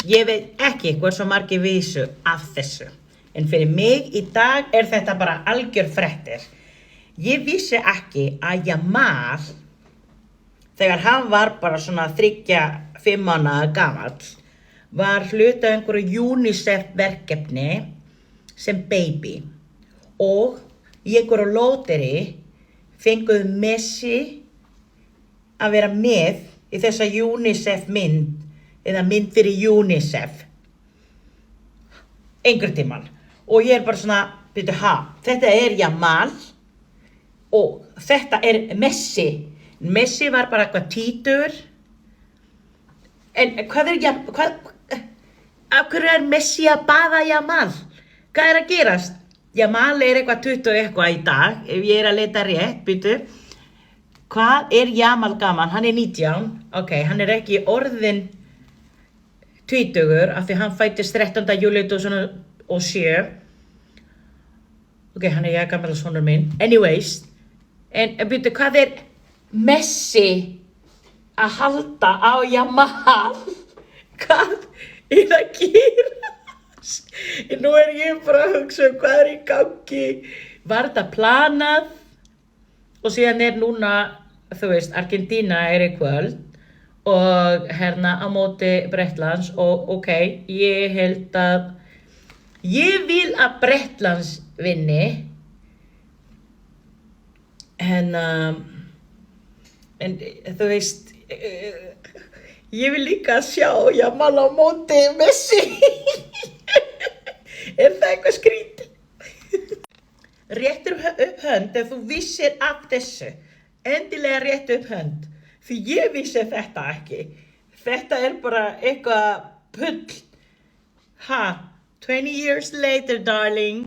Ég veit ekki hversu margir vissu af þessu. En fyrir mig í dag þetta bara algjör fréttir. Ég vissi ekki að Jamal, þegar hann var bara svona 3-5 mánaða gamall, var hluti af einhverju UNICEF verkefni sem baby. Og í einhverju lóteri fenguðu Messi að vera með í þessa UNICEF mynd, eða mynd fyrir UNICEF. Einhvern tímann. Og ég bara svona, byrju, þetta Jamal og þetta Messi. Messi var bara eitthvað títur. En af hverju Messi að baða Jamal? Hvað að gerast? Jamal eitthvað 20 eitthvað í dag, ef ég að leita rétt, byrju. Hvað Jamal gaman? Hann 19, ok, hann ekki orðinn 20 af því hann fæddist 13. júlí 2007. Ok, hann gamall sonur minn. Anyways, en byrju, hvað Messi að halda á Jamal? Hvað að gerast? Nú ég bara að hugsa hvað í gangi. Var þetta planað? Og síðan núna, þú veist, Argentína í kvöld og hérna á móti Bretlands og ok, ég held að ég vil að Bretlands vinni en þú veist, ég vil líka sjá Jamal á móti Messi. Það eitthvað skrítið? Réttur upp hönd ef þú vissir af þessu. Endilega réttu upp hönd. Því ég vissi þetta ekki. Þetta bara eitthvað pull. 20 years later, darling.